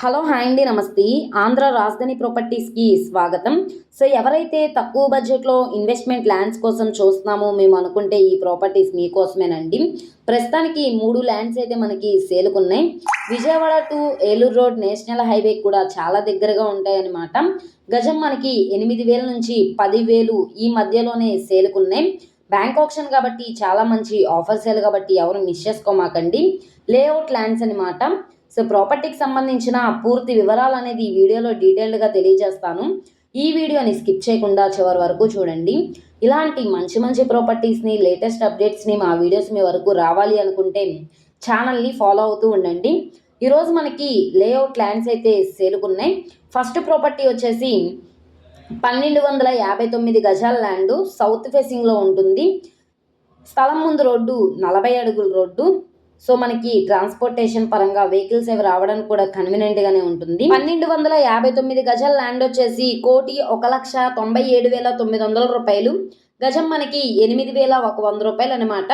Hello hi అండి నమస్తే. ఆంధ్ర రాజధాని ప్రాపర్టీస్కి స్వాగతం. సో ఎవరైతే తక్కువ బడ్జెట్లో ఇన్వెస్ట్మెంట్ ల్యాండ్స్ కోసం చూస్తున్నామో మేము అనుకుంటే ఈ ప్రాపర్టీస్ మీకోసమేనండి. ప్రస్తుతానికి 3 ల్యాండ్స్ అయితే మనకి సేలుకున్నాయి. Vijayawada to Eluru road national highway కూడా చాలా దగ్గరగా ఉంటాయన్నమాట. గజం మనకి 8,000 నుంచి 10,000 ఈ మధ్యలోనే సేలుకున్నాయి. బ్యాంక్ ఆప్షన్ కాబట్టి చాలా మంచి ఆఫర్ సేల్ కాబట్టి ఎవరు మిస్ చేసుకోమాకండి. లేఅవుట్ ల్యాండ్స్ అనమాట. సో ప్రాపర్టీకి సంబంధించిన పూర్తి వివరాలు అనేది ఈ వీడియోలో డీటెయిల్డ్గా తెలియజేస్తాను. ఈ వీడియోని స్కిప్ చేయకుండా చివరి వరకు చూడండి. ఇలాంటి మంచి మంచి ప్రాపర్టీస్ని లేటెస్ట్ అప్డేట్స్ని మా వీడియోస్ మీ వరకు రావాలి అనుకుంటే ఛానల్ని ఫాలో అవుతూ ఉండండి. ఈరోజు మనకి లేఅవుట్ ల్యాండ్స్ అయితే సేలుకున్నాయి. ఫస్ట్ ప్రాపర్టీ వచ్చేసి 1259 గజాల ల్యాండ్ సౌత్ ఫేసింగ్లో ఉంటుంది. స్థలం ముందు రోడ్డు 40 అడుగుల రోడ్డు. సో మనకి ట్రాన్స్పోర్టేషన్ పరంగా వెహికల్స్ అవి రావడానికి కూడా కన్వీనియంట్గానే ఉంటుంది. 1259 గజాల ల్యాండ్ వచ్చేసి 1,97,900 రూపాయలు. గజం మనకి 8,100 రూపాయలు అనమాట.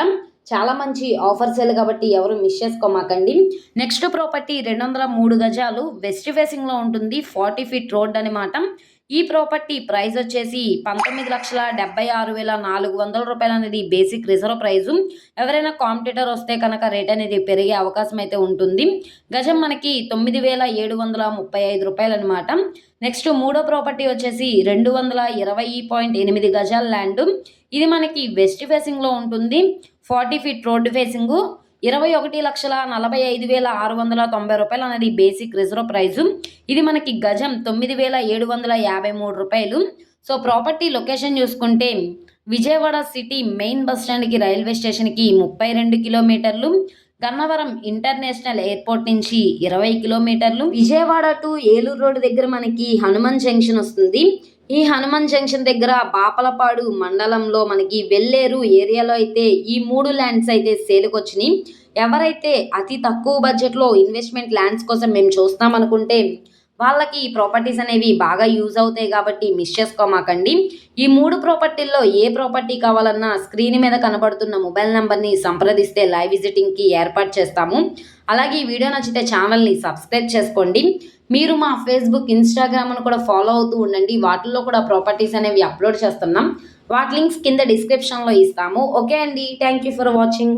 చాలా మంచి ఆఫర్ సేల్ కాబట్టి ఎవరు మిస్ చేసుకోమాకండి. నెక్స్ట్ ప్రాపర్టీ 203 గజాలు వెస్ట్ ఫేసింగ్లో ఉంటుంది. 40 ఫీట్ రోడ్ అనమాట. ఈ ప్రాపర్టీ ప్రైస్ వచ్చేసి 19,76,400 రూపాయలు అనేది బేసిక్ రిజర్వ్ ప్రైజు. ఎవరైనా కాంపిటీటర్ వస్తే కనుక రేట్ అనేది పెరిగే అవకాశం అయితే ఉంటుంది. గజం మనకి 9,735 రూపాయలు అనమాట. నెక్స్ట్ మూడో ప్రాపర్టీ వచ్చేసి 220.8 గజాల ల్యాండ్. ఇది మనకి వెస్ట్ ఫేసింగ్లో ఉంటుంది. 40 ఫీట్ రోడ్డు ఫేసింగు. 21,45,690 రూపాయలు అనేది బేసిక్ రిజర్వ్ ప్రైజు. ఇది మనకి గజం 9,753 రూపాయలు. సో ప్రాపర్టీ లొకేషన్ చూసుకుంటే విజయవాడ సిటీ మెయిన్ బస్ స్టాండ్కి రైల్వే స్టేషన్కి 32 కిలోమీటర్లు. గన్నవరం ఇంటర్నేషనల్ ఎయిర్పోర్ట్ నుంచి 20 కిలోమీటర్లు. విజయవాడ టు ఏలూరు రోడ్ దగ్గర మనకి హనుమాన్ జంక్షన్ వస్తుంది. ఈ హనుమాన్ జంక్షన్ దగ్గర బాపలపాడు మండలంలో మనకి వెల్లేరు ఏరియాలో అయితే ఈ 3 ల్యాండ్స్ అయితే సేల్కి వచ్చినాయి. ఎవరైతే అతి తక్కువ బడ్జెట్లో ఇన్వెస్ట్మెంట్ ల్యాండ్స్ కోసం మేము చూస్తాం అనుకుంటే వాళ్ళకి ఈ ప్రాపర్టీస్ అనేవి బాగా యూజ్ అవుతాయి కాబట్టి మిస్ చేసుకోమాకండి. ఈ 3 ప్రాపర్టీల్లో ఏ ప్రాపర్టీ కావాలన్నా స్క్రీన్ మీద కనబడుతున్న మొబైల్ నెంబర్ని సంప్రదిస్తే లైవ్ విజిటింగ్కి ఏర్పాటు చేస్తాము. అలాగే ఈ వీడియో నచ్చితే ఛానల్ని సబ్స్క్రైబ్ చేసుకోండి. మీరు మా ఫేస్బుక్ ఇన్స్టాగ్రామ్ను కూడా ఫాలో అవుతూ ఉండండి. వాటిల్లో కూడా ప్రాపర్టీస్ అనేవి అప్లోడ్ చేస్తున్నాం. వాటి లింక్స్ కింద డిస్క్రిప్షన్లో ఇస్తాము. ఓకే అండి, థ్యాంక్ యూ ఫర్ వాచింగ్.